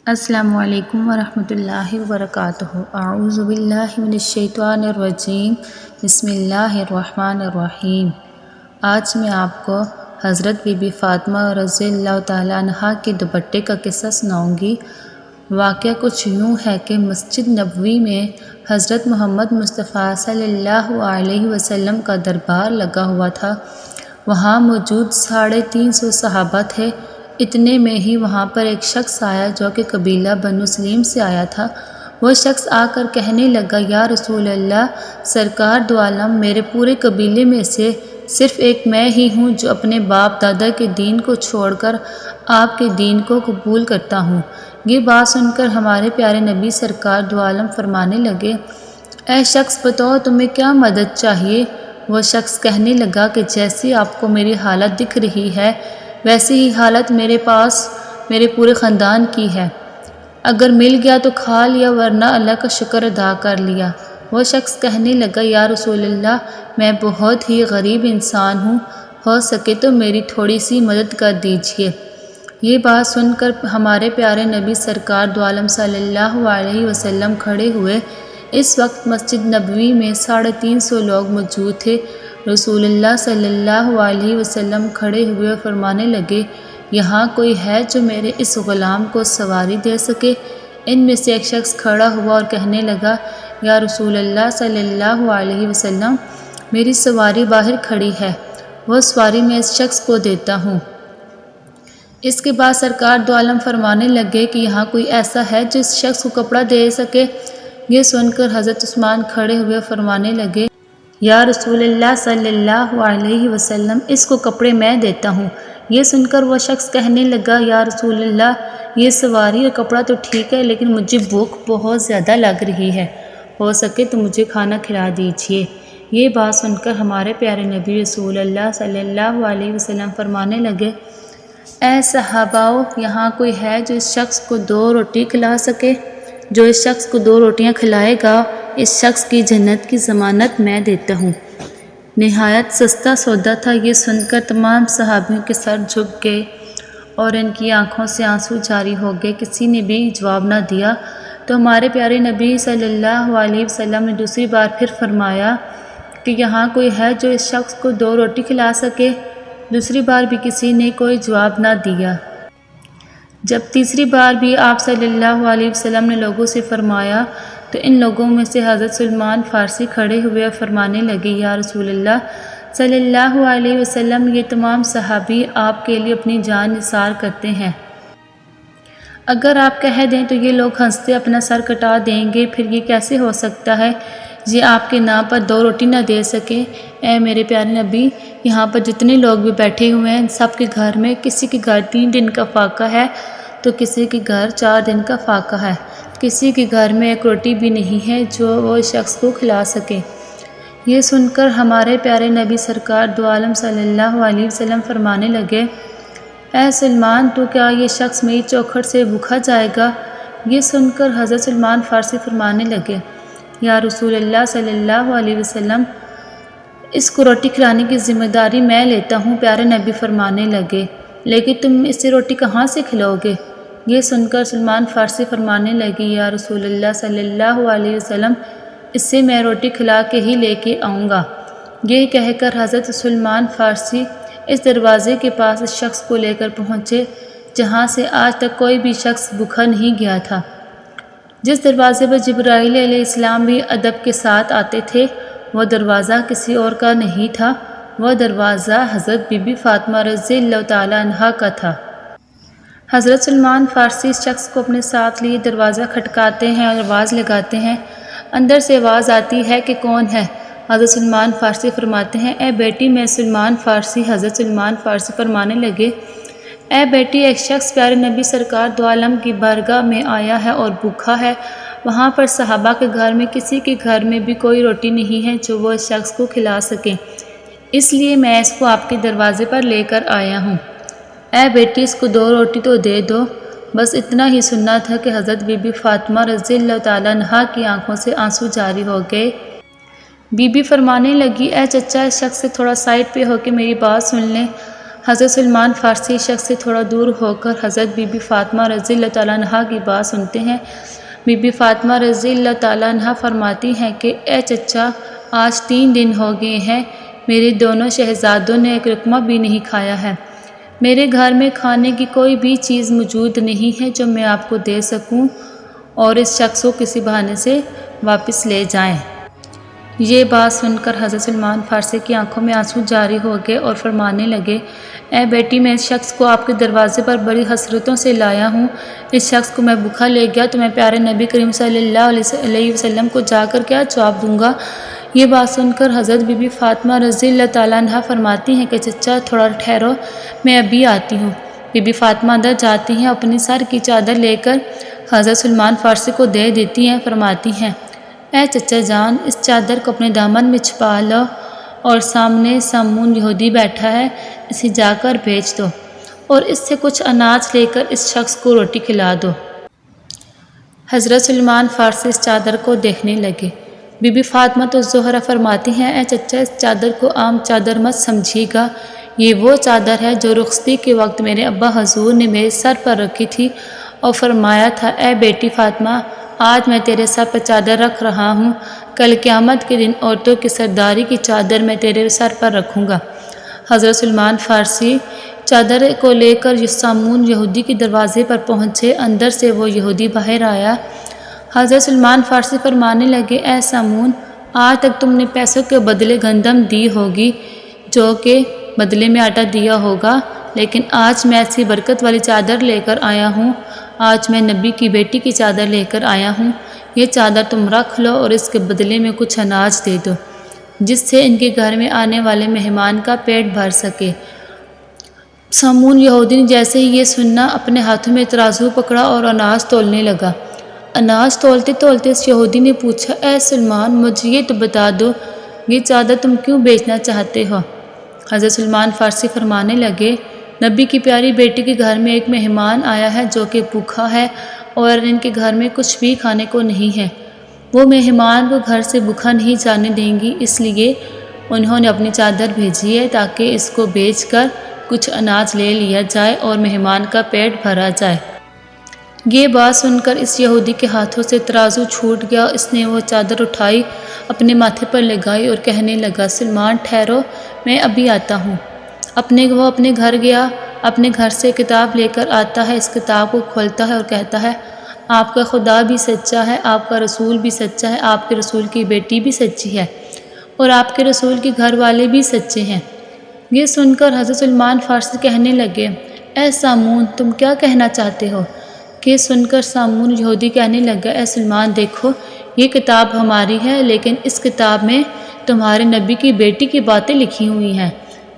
السلام علیکم ورحمۃ اللہ وبرکاتہ۔ اعوذ باللہ من الشیطان الرجیم، بسم اللہ الرحمن الرحیم۔ آج میں آپ کو حضرت بی بی فاطمہ رضی اللہ تعالیٰ عنہا کے دوپٹے کا قصہ سناؤں گی۔ واقعہ کچھ یوں ہے کہ مسجد نبوی میں حضرت محمد مصطفیٰ صلی اللہ علیہ وسلم کا دربار لگا ہوا تھا۔ وہاں موجود 350 صحابہ تھے۔ اتنے میں ہی وہاں پر ایک شخص آیا جو کہ قبیلہ بنو سلیم سے آیا تھا۔ وہ شخص آ کر کہنے لگا، یا رسول اللہ، سرکار دو عالم، میرے پورے قبیلے میں سے صرف ایک میں ہی ہوں جو اپنے باپ دادا کے دین کو چھوڑ کر آپ کے دین کو قبول کرتا ہوں۔ یہ بات سن کر ہمارے پیارے نبی سرکار دو عالم فرمانے لگے، اے شخص بتاؤ تمہیں کیا مدد چاہیے؟ وہ شخص کہنے لگا کہ جیسی آپ کو میری حالت دکھ رہی ہے ویسی ہی حالت میرے پاس میرے پورے خاندان کی ہے۔ اگر مل گیا تو کھا لیا ورنہ اللہ کا شکر ادا کر لیا۔ وہ شخص کہنے لگا، یا رسول اللہ، میں بہت ہی غریب انسان ہوں، ہو سکے تو میری تھوڑی سی مدد کر دیجیے۔ یہ بات سن کر ہمارے پیارے نبی سرکار دو عالم صلی اللہ علیہ وسلم کھڑے ہوئے۔ اس وقت مسجد نبوی میں 350 لوگ موجود تھے۔ رسول اللہ صلی اللہ علیہ وسلم کھڑے ہوئے اور فرمانے لگے، یہاں کوئی ہے جو میرے اس غلام کو سواری دے سکے؟ ان میں سے ایک شخص کھڑا ہوا اور کہنے لگا، یا رسول اللہ صلی اللہ علیہ وسلم، میری سواری باہر کھڑی ہے، وہ سواری میں اس شخص کو دیتا ہوں۔ اس کے بعد سرکار دو عالم فرمانے لگے کہ یہاں کوئی ایسا ہے جو اس شخص کو کپڑا دے سکے؟ یہ سن کر حضرت عثمان کھڑے ہوئے فرمانے لگے، یا رسول اللہ صلی اللہ علیہ وسلم، اس کو کپڑے میں دیتا ہوں۔ یہ سن کر وہ شخص کہنے لگا، یا رسول اللہ، یہ سواری اور کپڑا تو ٹھیک ہے لیکن مجھے بھوک بہت زیادہ لگ رہی ہے، ہو سکے تو مجھے کھانا کھلا دیجیے۔ یہ بات سن کر ہمارے پیارے نبی رسول اللہ صلی اللہ علیہ وسلم فرمانے لگے، اے صحاباؤ، یہاں کوئی ہے جو اس شخص کو 2 روٹی کھلا سکے؟ جو اس شخص کو 2 روٹیاں کھلائے گا اس شخص کی جنت کی ضمانت میں دیتا ہوں۔ نہایت سستا سودا تھا۔ یہ سن کر تمام صحابیوں کے سر جھک گئے اور ان کی آنکھوں سے آنسو جاری ہو گئے، کسی نے بھی جواب نہ دیا۔ تو ہمارے پیارے نبی صلی اللہ علیہ وسلم نے دوسری بار پھر فرمایا کہ یہاں کوئی ہے جو اس شخص کو 2 روٹی کھلا سکے؟ دوسری بار بھی کسی نے کوئی جواب نہ دیا۔ جب تیسری بار بھی آپ صلی اللہ علیہ وسلم نے لوگوں سے فرمایا تو ان لوگوں میں سے حضرت سلمان فارسی کھڑے ہوئے اور فرمانے لگے، یا رسول اللہ صلی اللہ علیہ وسلم، یہ تمام صحابی آپ کے لیے اپنی جان نثار کرتے ہیں۔ اگر آپ کہہ دیں تو یہ لوگ ہنستے اپنا سر کٹا دیں گے، پھر یہ کیسے ہو سکتا ہے یہ آپ کے نام پر 2 روٹی نہ دے سکیں؟ اے میرے پیارے نبی، یہاں پر جتنے لوگ بھی بیٹھے ہوئے ہیں سب کے گھر میں کسی کے گھر 3 دن کا فاقہ ہے تو کسی کے گھر 4 دن کا فاقہ ہے، کسی کے گھر میں 1 روٹی بھی نہیں ہے جو وہ اس شخص کو کھلا سکے۔ یہ سن کر ہمارے پیارے نبی سرکار دو عالم صلی اللہ علیہ وسلم فرمانے لگے، اے سلمان، تو کیا یہ شخص میری چوکھٹ سے بھوکا جائے گا؟ یہ سن کر حضرت سلمان فارسی فرمانے لگے، یا رسول اللہ صلی اللہ علیہ وسلم، اس کو روٹی کھلانے کی ذمہ داری میں لیتا ہوں۔ پیارے نبی فرمانے لگے، لیکن تم اسے روٹی کہاں سے کھلاؤ گے؟ یہ سن کر سلمان فارسی فرمانے لگے، یا رسول اللہ صلی اللہ علیہ وسلم، اس سے میں روٹی کھلا کے ہی لے کے آؤں گا۔ یہ کہہ کر حضرت سلمان فارسی اس دروازے کے پاس اس شخص کو لے کر پہنچے جہاں سے آج تک کوئی بھی شخص بھوکا نہیں گیا تھا۔ جس دروازے پر جبرائیل علیہ السلام بھی ادب کے ساتھ آتے تھے وہ دروازہ کسی اور کا نہیں تھا، وہ دروازہ حضرت بی بی فاطمہ رضی اللہ تعالیٰ عنہا کا تھا۔ حضرت سلمان فارسی اس شخص کو اپنے ساتھ لیے دروازہ کھٹکاتے ہیں اور آواز لگاتے ہیں۔ اندر سے آواز آتی ہے کہ کون ہے؟ حضرت سلمان فارسی فرماتے ہیں، اے بیٹی، میں سلمان فارسی۔ حضرت سلمان فارسی فرمانے لگے، اے بیٹی، ایک شخص پیارے نبی سرکار دو عالم کی بارگاہ میں آیا ہے اور بھوکا ہے۔ وہاں پر صحابہ کے گھر میں کسی کے گھر میں بھی کوئی روٹی نہیں ہے جو وہ اس شخص کو کھلا سکیں، اس لیے میں اس کو آپ کے دروازے پر لے کر آیا ہوں۔ اے بیٹی، اس کو 2 روٹی تو دے دو۔ بس اتنا ہی سننا تھا کہ حضرت بی بی فاطمہ رضی اللہ تعالیٰ عنہا کی آنکھوں سے آنسو جاری ہو گئے۔ بی بی فرمانے لگی، اے چچا، اس شخص سے تھوڑا سائڈ پہ ہو کے میری بات سن لیں۔ حضرت سلمان فارسی شخص سے تھوڑا دور ہو کر حضرت بی بی فاطمہ رضی اللہ تعالیٰ عنہ کی بات سنتے ہیں۔ بی بی فاطمہ رضی اللہ تعالیٰ عنہ فرماتی ہیں کہ اے چچا، آج 3 دن ہو گئے ہیں میرے دونوں شہزادوں نے ایک لقمہ بھی نہیں کھایا ہے۔ میرے گھر میں کھانے کی کوئی بھی چیز موجود نہیں ہے جو میں آپ کو دے سکوں اور اس شخص کو کسی بہانے سے واپس لے جائیں۔ یہ بات سن کر حضرت سلمان فارسی کی آنکھوں میں آنسو جاری ہو گئے اور فرمانے لگے، اے بیٹی، میں اس شخص کو آپ کے دروازے پر بڑی حسرتوں سے لایا ہوں۔ اس شخص کو میں بھوکا لے گیا تو میں پیارے نبی کریم صلی اللہ علیہ وسلم کو جا کر کیا جواب دوں گا؟ یہ بات سن کر حضرت بی بی فاطمہ رضی اللہ تعالیٰ عنہ فرماتی ہیں کہ چچا تھوڑا ٹھہرو، میں ابھی آتی ہوں۔ بی بی فاطمہ اندر جاتی ہیں، اپنی سر کی چادر لے کر حضرت سلمان فارسی کو دے دیتی ہیں، فرماتی ہیں، اے چچا جان، اس چادر کو اپنے دامن میں چھپا لو اور سامنے سامون یہودی بیٹھا ہے، اسے جا کر بھیج دو اور اس سے کچھ اناج لے کر اس شخص کو روٹی کھلا دو۔ حضرت سلمان فارسی اس چادر کو دیکھنے لگے۔ بی بی فاطمہ تو زہرا فرماتی ہیں، اے چچا، اس چادر کو عام چادر مت سمجھیے گا، یہ وہ چادر ہے جو رخصتی کے وقت میرے ابا حضور نے میرے سر پر رکھی تھی اور فرمایا تھا، اے بیٹی فاطمہ، آج میں تیرے سر پر چادر رکھ رہا ہوں، کل قیامت کے دن عورتوں کی سرداری کی چادر میں تیرے سر پر رکھوں گا۔ حضرت سلمان فارسی چادر کو لے کر سامون یہودی کے دروازے پر پہنچے، اندر سے وہ یہودی باہر آیا۔ حضرت سلمان فارسی فرمانے لگے، اے سامون، آج تک تم نے پیسوں کے بدلے گندم دی ہوگی، جو کہ بدلے میں آٹا دیا ہوگا، لیکن آج میں ایسی برکت والی چادر لے کر آیا ہوں، آج میں نبی کی بیٹی کی چادر لے کر آیا ہوں، یہ چادر تم رکھ لو اور اس کے بدلے میں کچھ اناج دے دو، جس سے ان کے گھر میں آنے والے مہمان کا پیٹ بھر سکے۔ سامون یہودی نے جیسے ہی یہ سنا، اپنے ہاتھوں میں ترازو پکڑا اور اناج تولنے لگا۔ اناج تولتے تولتے اس یہودی نے پوچھا، اے سلمان، مجھے یہ تو بتا دو، یہ چادر تم کیوں بیچنا چاہتے ہو؟ حضرت سلمان فارسی فرمانے لگے، نبی کی پیاری بیٹی کے گھر میں ایک مہمان آیا ہے جو کہ بھوکا ہے اور ان کے گھر میں کچھ بھی کھانے کو نہیں ہے۔ وہ مہمان کو گھر سے بھوکا نہیں جانے دیں گی، اس لیے انہوں نے اپنی چادر بھیجی ہے تاکہ اس کو بیچ کر کچھ اناج لے لیا جائے اور مہمان کا پیٹ بھرا جائے۔ یہ بات سن کر اس یہودی کے ہاتھوں سے ترازو چھوٹ گیا، اس نے وہ چادر اٹھائی، اپنے ماتھے پر لگائی اور کہنے لگا، سلمان ٹھہرو، میں ابھی آتا ہوں۔ وہ اپنے گھر گیا، اپنے گھر سے کتاب لے کر آتا ہے، اس کتاب کو کھولتا ہے اور کہتا ہے، آپ کا خدا بھی سچا ہے، آپ کا رسول بھی سچا ہے، آپ کے رسول کی بیٹی بھی سچی ہے اور آپ کے رسول کے گھر والے بھی سچے ہیں۔ یہ سن کر حضرت سلمان فارسی کہنے لگے، اے سامون، تم کیا کہنا چاہتے ہو؟ کہ سن کر سامون یہودی کہنے لگا، اے سلمان، دیکھو، یہ کتاب ہماری ہے، لیکن اس کتاب میں تمہارے نبی کی بیٹی کی باتیں لکھی ہوئی ہیں۔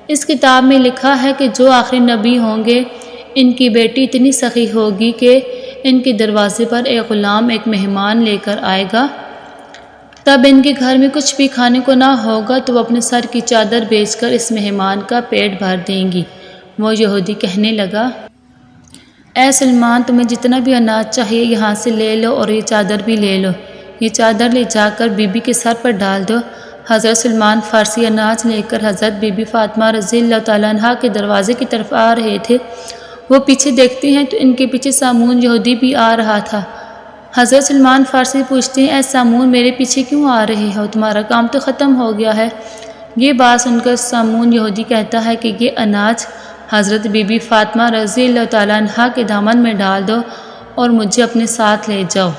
اس کتاب میں لکھا ہے کہ جو آخری نبی ہوں گے، ان کی بیٹی اتنی سخی ہوگی کہ ان کے دروازے پر ایک غلام ایک مہمان لے کر آئے گا، تب ان کے گھر میں کچھ بھی کھانے کو نہ ہوگا تو وہ اپنے سر کی چادر بیچ کر اس مہمان کا پیٹ بھر دیں گی۔ وہ یہودی کہنے لگا، اے سلمان، تمہیں جتنا بھی اناج چاہیے یہاں سے لے لو اور یہ چادر بھی لے لو، یہ چادر لے جا کر بی بی کے سر پر ڈال دو۔ حضرت سلمان فارسی اناج لے کر حضرت بی بی فاطمہ رضی اللہ تعالیٰ عنہ کے دروازے کی طرف آ رہے تھے۔ وہ پیچھے دیکھتے ہیں تو ان کے پیچھے سامون یہودی بھی آ رہا تھا۔ حضرت سلمان فارسی پوچھتے ہیں، اے سامون، میرے پیچھے کیوں آ رہے ہو؟ تمہارا کام تو ختم ہو گیا ہے۔ یہ بات سن کر سامون یہودی کہتا ہے کہ یہ اناج حضرت بی بی فاطمہ رضی اللہ تعالیٰ عنہ کے دامن میں ڈال دو اور مجھے اپنے ساتھ لے جاؤ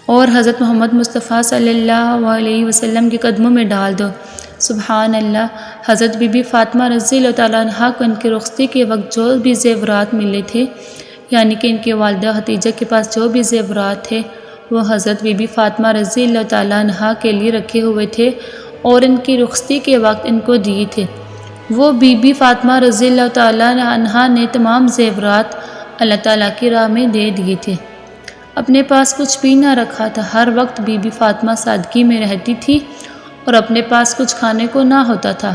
اور حضرت محمد مصطفیٰ صلی اللہ علیہ وسلم کے قدموں میں ڈال دو۔ سبحان اللہ۔ حضرت بی بی فاطمہ رضی اللہ تعالیٰ عنہ کو ان کی رخصتی کے وقت جو بھی زیورات ملے تھے، یعنی کہ ان کی والدہ خدیجہ کے پاس جو بھی زیورات تھے، وہ حضرت بی بی فاطمہ رضی اللہ تعالیٰ عنہ کے لیے رکھے ہوئے تھے اور ان کی رخصتی کے وقت ان کو دیے تھے۔ وہ بی بی فاطمہ رضی اللہ تعالیٰ عنہ نے تمام زیورات اللہ تعالیٰ کی راہ میں دے دیے تھے، اپنے پاس کچھ بھی نہ رکھا تھا۔ ہر وقت بی بی فاطمہ سادگی میں رہتی تھی اور اپنے پاس کچھ کھانے کو نہ ہوتا تھا۔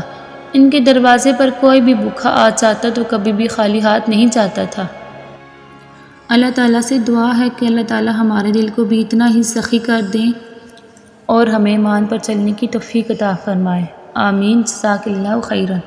ان کے دروازے پر کوئی بھی بھوکا آ جاتا تو کبھی بھی خالی ہاتھ نہیں جاتا تھا۔ اللہ تعالیٰ سے دعا ہے کہ اللہ تعالیٰ ہمارے دل کو بھی اتنا ہی سخی کر دیں اور ہمیں ایمان پر چلنے کی توفیق عطا فرمائے۔ آمین۔ جزاک اللہ خیرا۔